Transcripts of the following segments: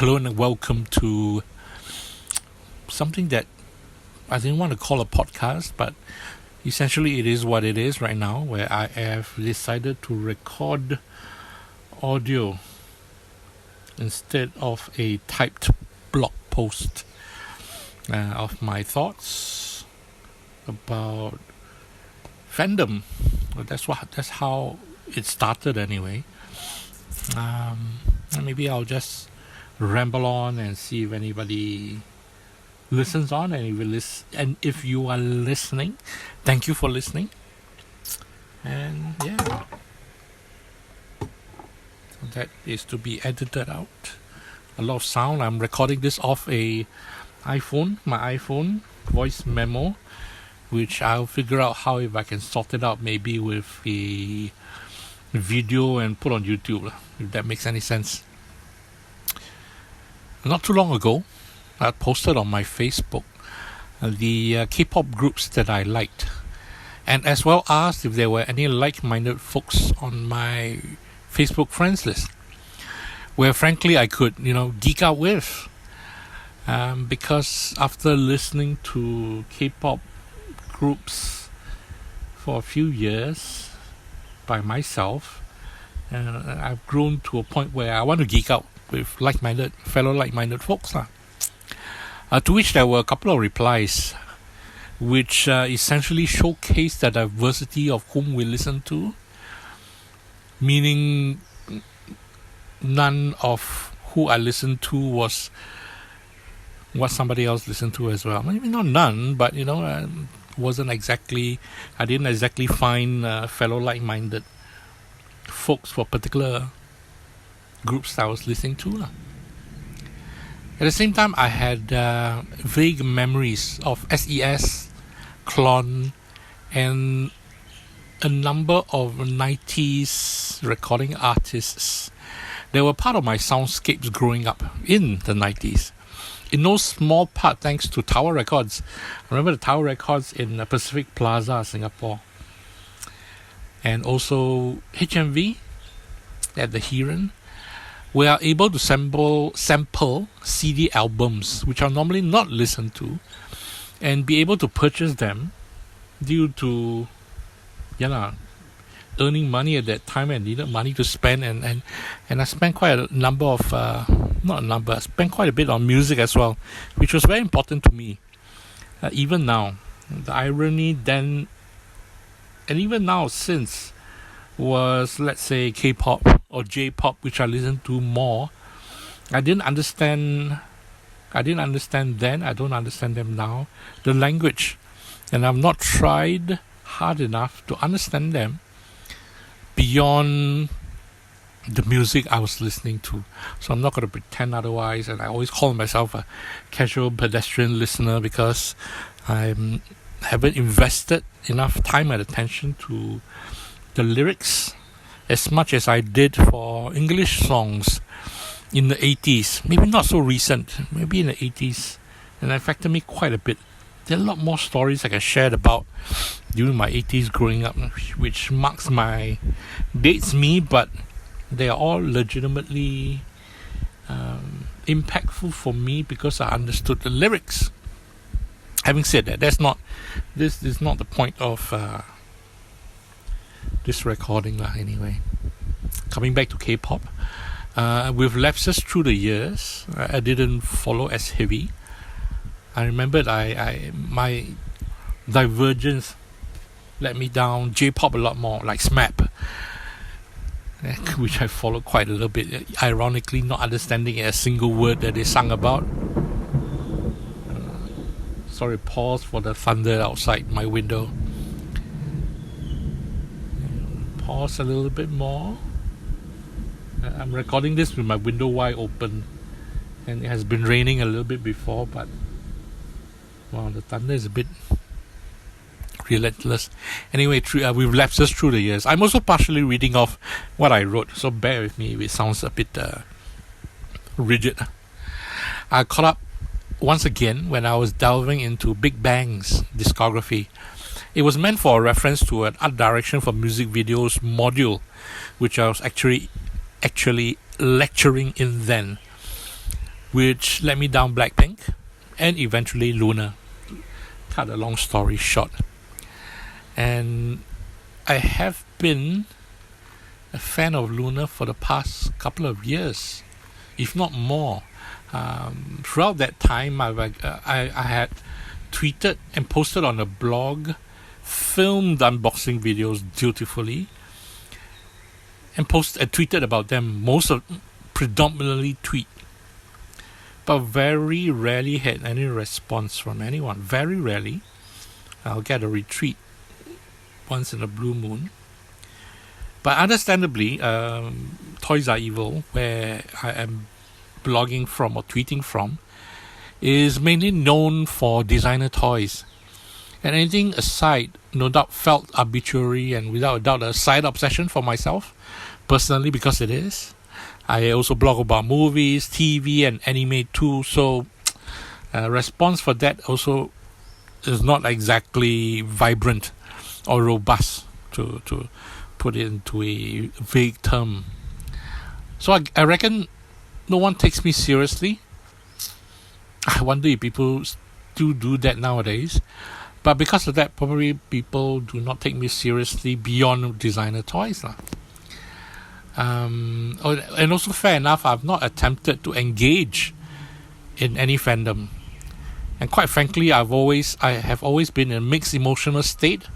Hello and welcome to something that I didn't want to call a podcast, but essentially it is what it is right now, where I have decided to record audio instead of a typed blog post of my thoughts about fandom. Well, that's how it started anyway. Maybe I'll just ramble on and see if anybody listens on, and if you are listening, thank you for listening. And yeah, that is to be edited out. A lot of sound. I'm recording this off my iPhone voice memo, which I'll figure out how if I can sort it out, maybe with a video and put on YouTube, if that makes any sense. Not too long ago, I posted on my Facebook the K-pop groups that I liked, and as well asked if there were any like-minded folks on my Facebook friends list, where frankly I could, geek out with. Because after listening to K-pop groups for a few years by myself, I've grown to a point where I want to geek out with fellow like-minded folks. To which there were a couple of replies, which essentially showcased the diversity of whom we listen to, meaning none of who I listened to was what somebody else listened to as well. Maybe not none, but I didn't exactly find fellow like-minded folks for particular groups that I was listening to. At the same time, I had vague memories of SES, Klon, and a number of 90s recording artists that were part of my soundscapes growing up in the 90s. In no small part thanks to Tower Records. I remember the Tower Records in Pacific Plaza, Singapore. And also HMV at the Hhmm. We are able to sample CD albums, which are normally not listened to, and be able to purchase them due to earning money at that time and needed money to spend, and I spent quite a number of I spent quite a bit on music as well, which was very important to me. Even now, the irony then, and even now since, was, let's say, K-pop or J-pop, which I listened to more. I didn't understand then, I don't understand them now, the language, and I've not tried hard enough to understand them beyond the music I was listening to. So I'm not going to pretend otherwise, and I always call myself a casual pedestrian listener because I haven't invested enough time and attention to the lyrics as much as I did for English songs in the 80s. Maybe not so recent, maybe in the 80s, and it affected me quite a bit. There are a lot more stories I can share about during my 80s growing up, which dates me, but they are all legitimately impactful for me because I understood the lyrics. Having said that, this is not the point of this recording anyway. Coming back to K-pop, with lapses through the years, I didn't follow as heavy. I remembered my divergence let me down J-pop a lot more, like SMAP, which I followed quite a little bit, ironically not understanding a single word that they sung about. Sorry, pause for the thunder outside my window. Pause a little bit more. I'm recording this with my window wide open, and it has been raining a little bit before, but the thunder is a bit relentless. Anyway, we've lapses through the years. I'm also partially reading off what I wrote, so bear with me if it sounds a bit rigid. I caught up once again when I was delving into Big Bang's discography. It was meant for a reference to an art direction for music videos module, which I was actually lecturing in then. which led me down Blackpink and eventually Luna. Cut a long story short. And I have been a fan of Luna for the past couple of years, if not more. Throughout that time, I had tweeted and posted on a blog, filmed unboxing videos dutifully, and tweeted about them. Predominantly tweet, but very rarely had any response from anyone. Very rarely. I'll get a retweet once in a blue moon. But understandably, Toys Are Evil, where I am blogging from or tweeting from, is mainly known for designer toys. And anything aside, no doubt felt arbitrary and without a doubt a side obsession for myself, personally, because it is. I also blog about movies, TV and anime too, so response for that also is not exactly vibrant or robust, to put it into a vague term. So I reckon no one takes me seriously. I wonder if people still do that nowadays. But because of that, probably people do not take me seriously beyond designer toys. And also fair enough, I've not attempted to engage in any fandom. And quite frankly, I have always been in a mixed emotional state.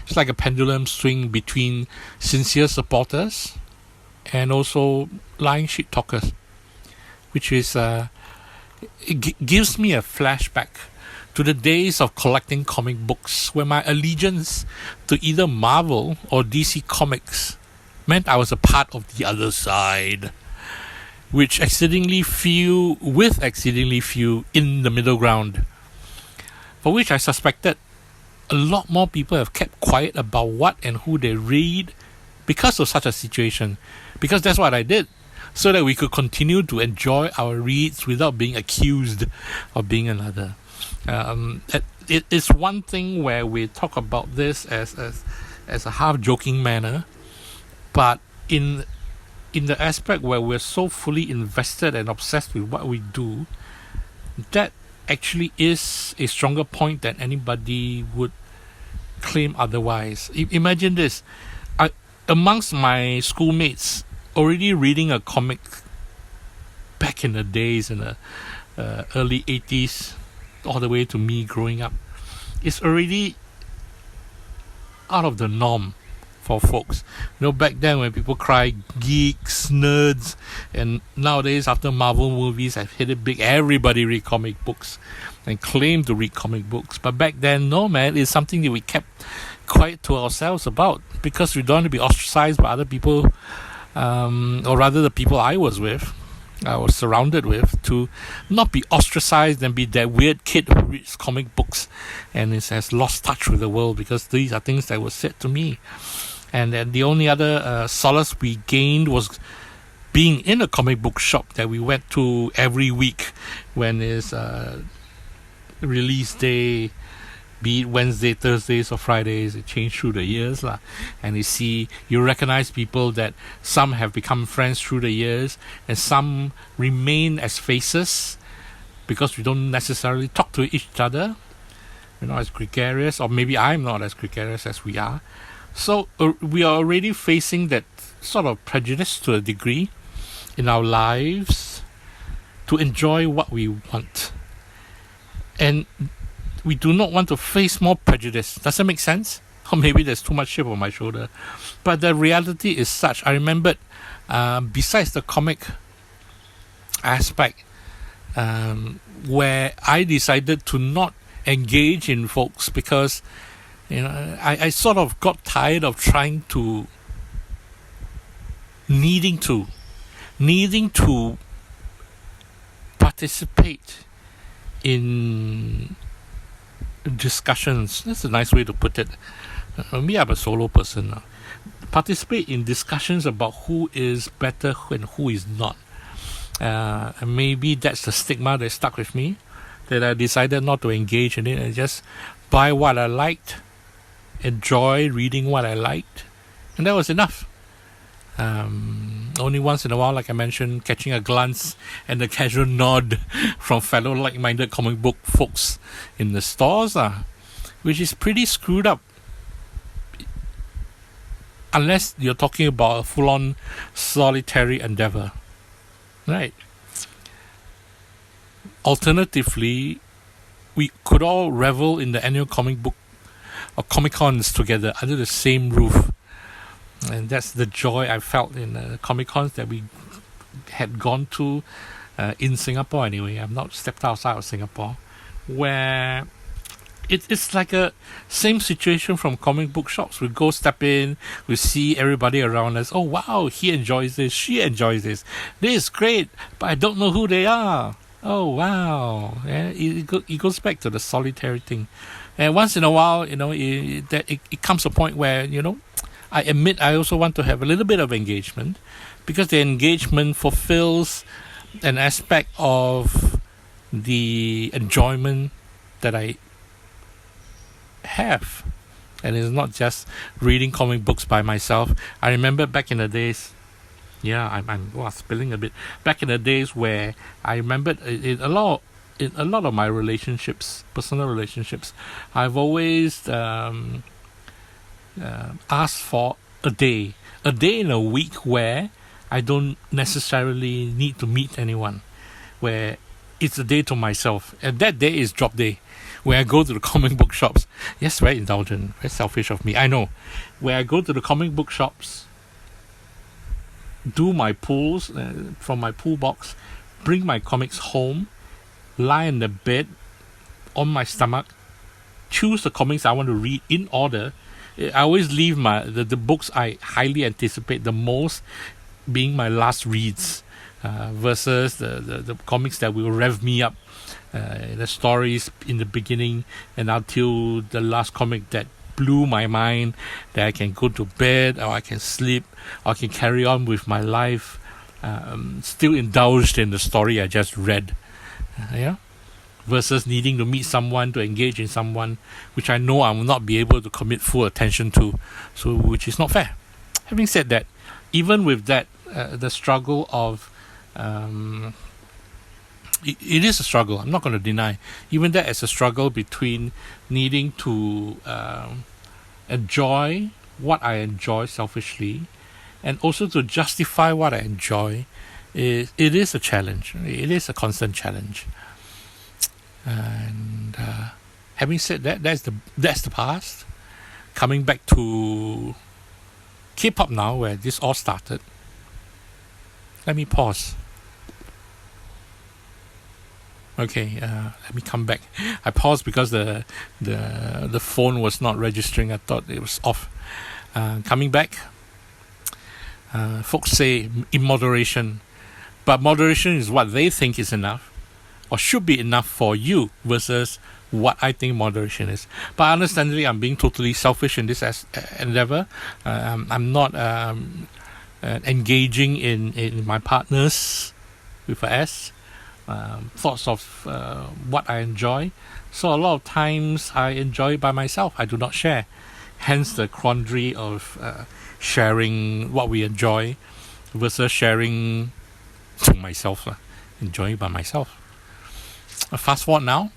It's like a pendulum swing between sincere supporters and also lying shit talkers, which is gives me a flashback to the days of collecting comic books, where my allegiance to either Marvel or DC Comics meant I was a part of the other side, with exceedingly few in the middle ground, for which I suspected a lot more people have kept quiet about what and who they read because of such a situation. Because that's what I did, so that we could continue to enjoy our reads without being accused of being another. It's one thing where we talk about this as a half-joking manner, but in the aspect where we're so fully invested and obsessed with what we do, that actually is a stronger point than anybody would claim otherwise. Imagine this. Amongst my schoolmates already reading a comic back in the days, in the early 80s, all the way to me growing up, it's already out of the norm for folks. Back then when people cry geeks, nerds, and nowadays after Marvel movies have hit it big, everybody read comic books and claim to read comic books. But back then, no man, it's something that we kept quiet to ourselves about, because we don't want to be ostracized by other people, or rather the people I was surrounded with, to not be ostracized and be that weird kid who reads comic books and has lost touch with the world, because these are things that were said to me. And then the only other solace we gained was being in a comic book shop that we went to every week when it's release day, be it Wednesday, Thursdays or Fridays. It changed through the years and you recognize people that some have become friends through the years and some remain as faces because we don't necessarily talk to each other. We're not as gregarious, or maybe I'm not as gregarious as we are. So we are already facing that sort of prejudice to a degree in our lives to enjoy what we want. And we do not want to face more prejudice. Does that make sense? Or maybe there's too much chip on my shoulder. But the reality is such. I remembered, besides the comic aspect, where I decided to not engage in folks because I sort of got tired of needing to participate in discussions. That's a nice way to put it. Me, I'm a solo person now. Participate in discussions about who is better and who is not. And maybe that's the stigma that stuck with me, that I decided not to engage in it and just buy what I liked, enjoy reading what I liked, and that was enough. Only once in a while, like I mentioned, catching a glance and a casual nod from fellow like-minded comic book folks in the stores, which is pretty screwed up. Unless you're talking about a full-on solitary endeavor, right? Alternatively, we could all revel in the annual comic book or Comic-Cons together under the same roof. And that's the joy I felt in the Comic-Cons that we had gone to in Singapore anyway. I've not stepped outside of Singapore, where it's like a same situation from comic book shops. We go step in, we see everybody around us. Oh wow, he enjoys this, she enjoys this. This is great, but I don't know who they are. Oh wow, yeah, it goes back to the solitary thing. And once in a while, it comes to a point where, I admit I also want to have a little bit of engagement, because the engagement fulfills an aspect of the enjoyment that I have. And it's not just reading comic books by myself. I remember back in the days, I'm spilling a bit. Back in the days where I remembered in a lot of my relationships, personal relationships, I've always asked for a day in a week where I don't necessarily need to meet anyone, where it's a day to myself, and that day is drop day, where I go to the comic book shops. Yes, very indulgent, very selfish of me, I know. Where I go to the comic book shops, do my pulls from my pull box, bring my comics home, lie in the bed on my stomach, choose the comics I want to read in order. I always leave the books I highly anticipate the most being my last reads, versus the comics that will rev me up, the stories in the beginning and until the last comic that blew my mind, that I can go to bed or I can sleep or I can carry on with my life, still indulged in the story I just read, versus needing to meet someone, to engage in someone which I know I will not be able to commit full attention to, so which is not fair. Having said that, even with that, the struggle of it is a struggle, I'm not going to deny. Even that is a struggle between needing to enjoy what I enjoy selfishly, and also to justify what I enjoy. It is a challenge. It is a constant challenge. And having said that, that's the past. Coming back to K-pop now, where this all started. Let me pause. Okay, let me come back. I paused because the phone was not registering. I thought it was off. Coming back, folks say in moderation, but moderation is what they think is enough, or should be enough for you, versus what I think moderation is. But understandably, I'm being totally selfish in this endeavor. I'm not engaging in my partners with a S. Thoughts of what I enjoy. So a lot of times I enjoy by myself. I do not share. Hence the quandary of sharing what we enjoy versus sharing to myself. Enjoying by myself. Fast forward now.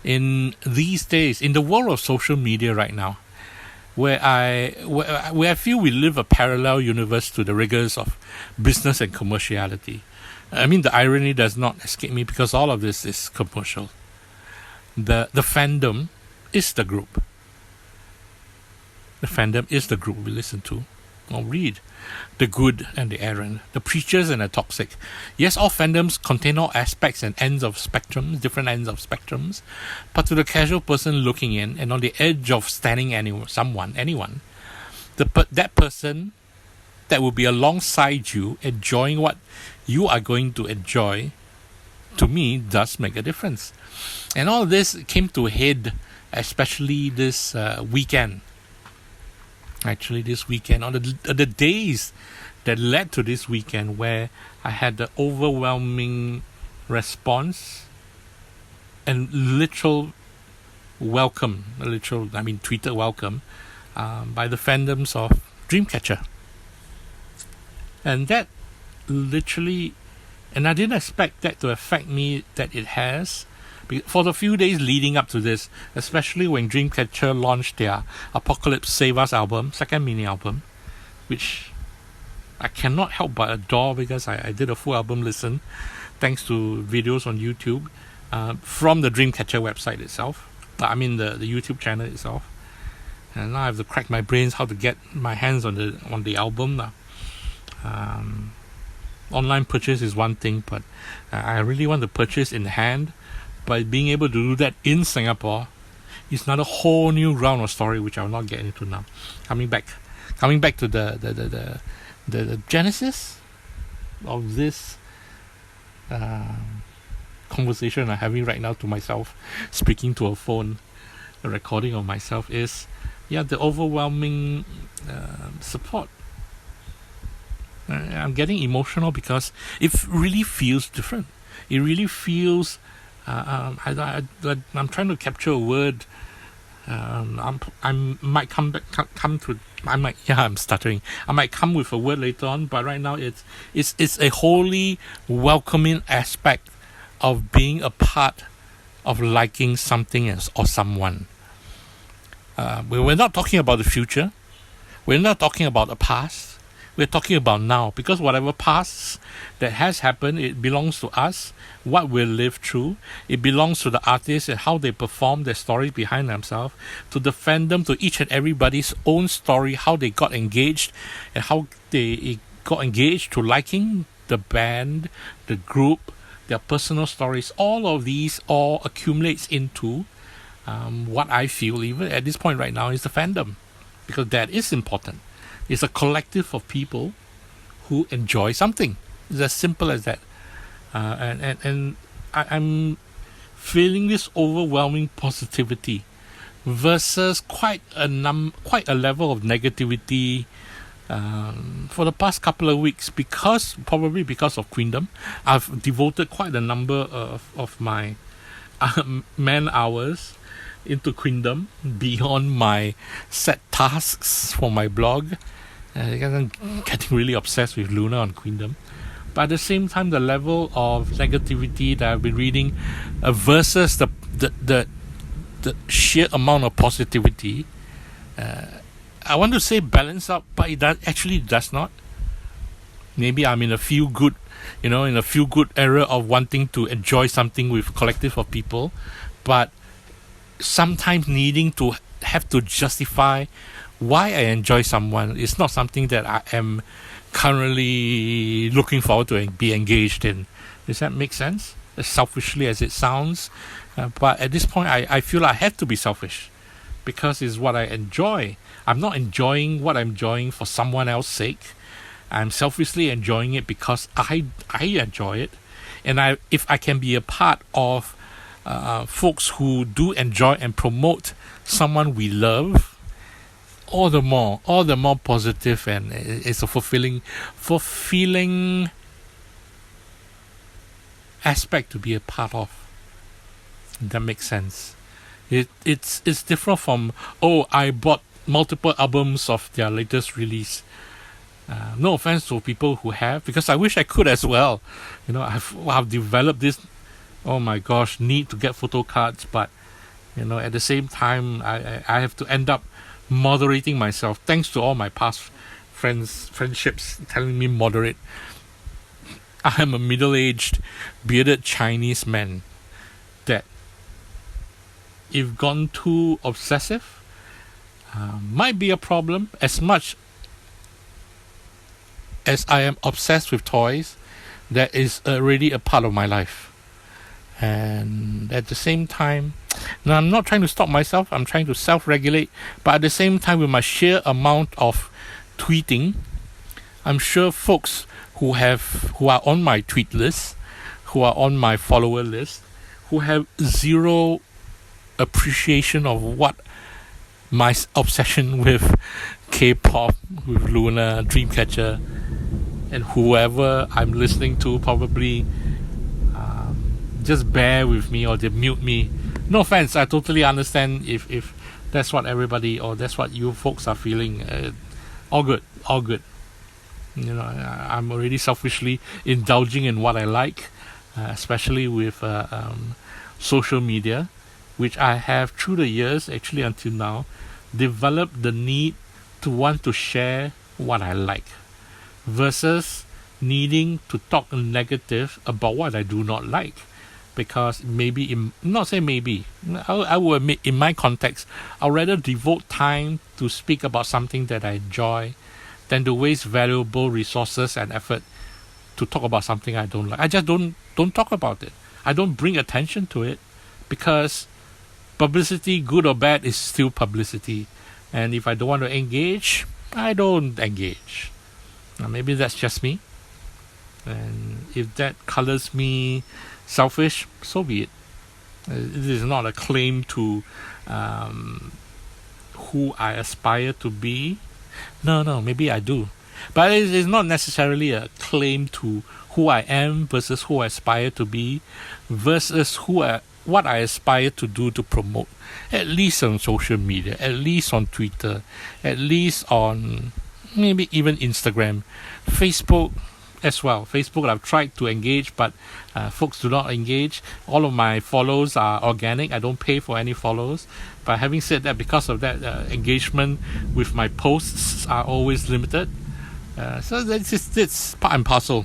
In these days, in the world of social media right now, where I feel we live a parallel universe to the rigors of business and commerciality. I mean, the irony does not escape me, because all of this is commercial. The fandom is the group. The fandom is the group we listen to or read. The good and the errant, the preachers and the toxic. Yes, all fandoms contain all aspects and ends of spectrums, different ends of spectrums. But to the casual person looking in and on the edge of standing anyone, that person that will be alongside you, enjoying what you are going to enjoy, to me, does make a difference. And all this came to a head, especially this weekend. Actually, this weekend, on the days that led to this weekend, where I had the overwhelming response and Twitter welcome by the fandoms of Dreamcatcher. And that literally, and I didn't expect that to affect me that it has. For the few days leading up to this, especially when Dreamcatcher launched their Apocalypse Save Us album, second mini album, which I cannot help but adore because I did a full album listen thanks to videos on YouTube from the Dreamcatcher website itself. I mean the YouTube channel itself. And now I have to crack my brains how to get my hands on the album. Online purchase is one thing, but I really want to purchase in hand. But being able to do that in Singapore is not a whole new round of story, which I will not get into now. Coming back to the genesis of this conversation I'm having right now to myself, speaking to a phone, a recording of myself, is the overwhelming support. I'm getting emotional because it really feels different. It really feels I'm trying to capture a word. I'm stuttering. I might come with a word later on, but right now it's a wholly welcoming aspect of being a part of liking something or someone. We're not talking about the future. We're not talking about the past. We're talking about now, because whatever past that has happened, it belongs to us, what we'll live through. It belongs to the artists and how they perform their stories behind themselves, to the fandom, to each and everybody's own story, how they got engaged and how they got engaged to liking the band, the group, their personal stories. All of these all accumulates into what I feel even at this point right now is the fandom, because that is important. It's a collective of people who enjoy something. It's as simple as that. And I'm feeling this overwhelming positivity versus quite a level of negativity for the past couple of weeks, probably because of Queendom. I've devoted quite a number of my man hours into Queendom beyond my set tasks for my blog. I'm getting really obsessed with Luna on Queendom. But at the same time, the level of negativity that I've been reading versus the sheer amount of positivity, I want to say balance out, but it actually does not. Maybe I'm in a feel good era of wanting to enjoy something with a collective of people, but sometimes needing to have to justify why I enjoy someone is not something that I am currently looking forward to be engaged in. Does that make sense? As selfishly as it sounds, but at this point I feel I have to be selfish because it's what I enjoy. I'm not enjoying what I'm enjoying for someone else's sake. I'm selfishly enjoying it because I enjoy it, and if I can be a part of folks who do enjoy and promote someone we love, all the more positive, and it's a fulfilling aspect to be a part of. That makes sense. It's different from I bought multiple albums of their latest release. No offense to people who have, because I wish I could as well. I've developed this need to get photo cards, but at the same time I have to end up moderating myself, thanks to all my past friendships telling me moderate. I am a middle-aged bearded Chinese man that, if gone too obsessive, might be a problem. As much as I am obsessed with toys, that is already a part of my life. And at the same time, now I'm not trying to stop myself, I'm trying to self-regulate, but at the same time, with my sheer amount of tweeting, I'm sure folks who are on my tweet list, who are on my follower list, who have zero appreciation of what my obsession with K-pop, with Luna, Dreamcatcher, and whoever I'm listening to, probably just bear with me or they mute me. No offense, I totally understand if that's what everybody or that's what you folks are feeling. All good. I'm already selfishly indulging in what I like, especially with social media, which I have through the years, actually until now, developed the need to want to share what I like versus needing to talk negative about what I do not like. Because not say maybe, I will admit, in my context, I'll rather devote time to speak about something that I enjoy than to waste valuable resources and effort to talk about something I don't like. I just don't talk about it. I don't bring attention to it because publicity, good or bad, is still publicity. And if I don't want to engage, I don't engage. Now, maybe that's just me. And if that colors me selfish, so be it. It is not a claim to who I aspire to be. No, maybe I do. But it is not necessarily a claim to who I am versus who I aspire to be versus what I aspire to do to promote, at least on social media, at least on Twitter, at least on maybe even Instagram, Facebook as well. Facebook, I've tried to engage, but folks do not engage. All of my follows are organic. I don't pay for any follows. But having said that, because of that, engagement with my posts are always limited. So it's part and parcel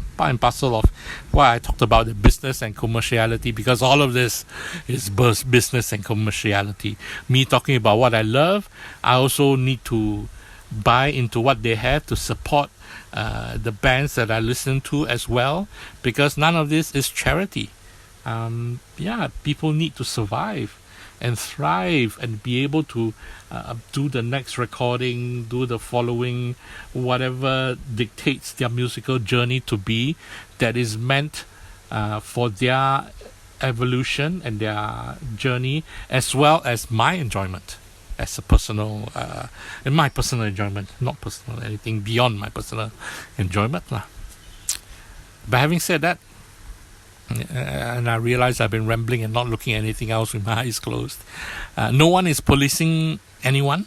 of why I talked about the business and commerciality, because all of this is business and commerciality. Me talking about what I love, I also need to buy into what they have to support the bands that I listen to as well, because none of this is charity. People need to survive and thrive and be able to do the next recording, do the following, whatever dictates their musical journey to be, that is meant for their evolution and their journey, as well as my enjoyment as a personal, in my personal enjoyment, not personal, anything beyond my personal enjoyment. But having said that, and I realize I've been rambling and not looking at anything else with my eyes closed. No one is policing anyone,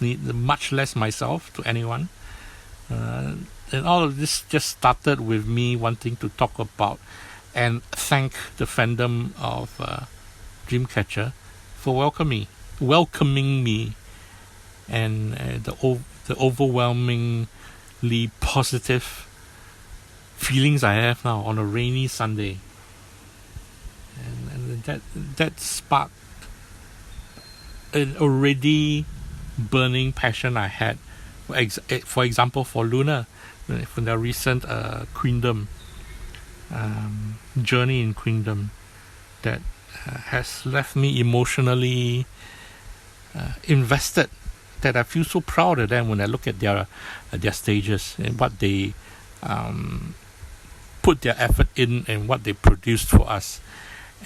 much less myself to anyone. And all of this just started with me wanting to talk about and thank the fandom of Dreamcatcher for welcoming me, and the overwhelmingly positive feelings I have now on a rainy Sunday. And that sparked an already burning passion I had, for example, for Luna, from the recent Queendom journey in Queendom, that has left me emotionally invested, that I feel so proud of them when I look at their stages and what they put their effort in and what they produced for us.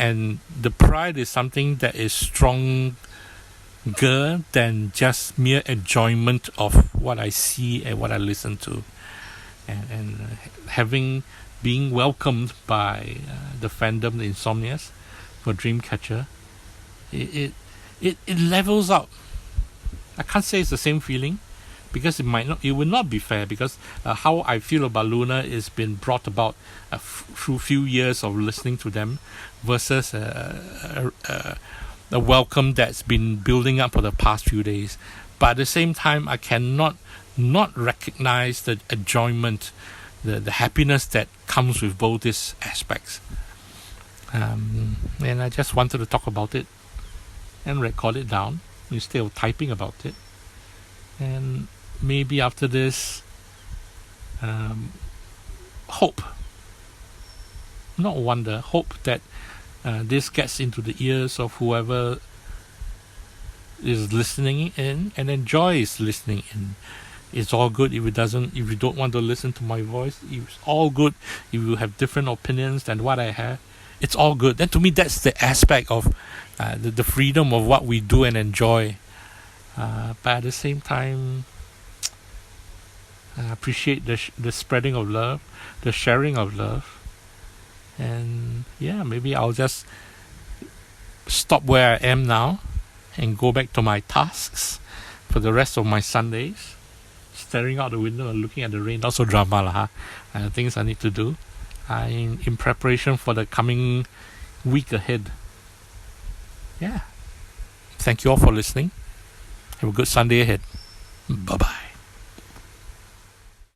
And the pride is something that is stronger than just mere enjoyment of what I see and what I listen to. And being welcomed by the fandom, the Insomnias, for Dreamcatcher, it levels up. I can't say it's the same feeling, because it would not be fair, because how I feel about Luna is been brought about through few years of listening to them, versus a welcome that's been building up for the past few days. But at the same time, I cannot not recognize the enjoyment, the happiness that comes with both these aspects. And I just wanted to talk about it and record it down instead of typing about it. And maybe after this, hope that this gets into the ears of whoever is listening in and enjoys listening in. It's all good if you don't want to listen to my voice. It's all good if you have different opinions than what I have. It's all good. Then to me, that's the aspect of the freedom of what we do and enjoy. But at the same time, I appreciate the spreading of love, the sharing of love. And maybe I'll just stop where I am now and go back to my tasks for the rest of my Sundays. staring out the window and looking at the rain. Not so drama lah, things I need to do in preparation for the coming week ahead. Yeah. Thank you all for listening. Have a good Sunday ahead. Bye-bye.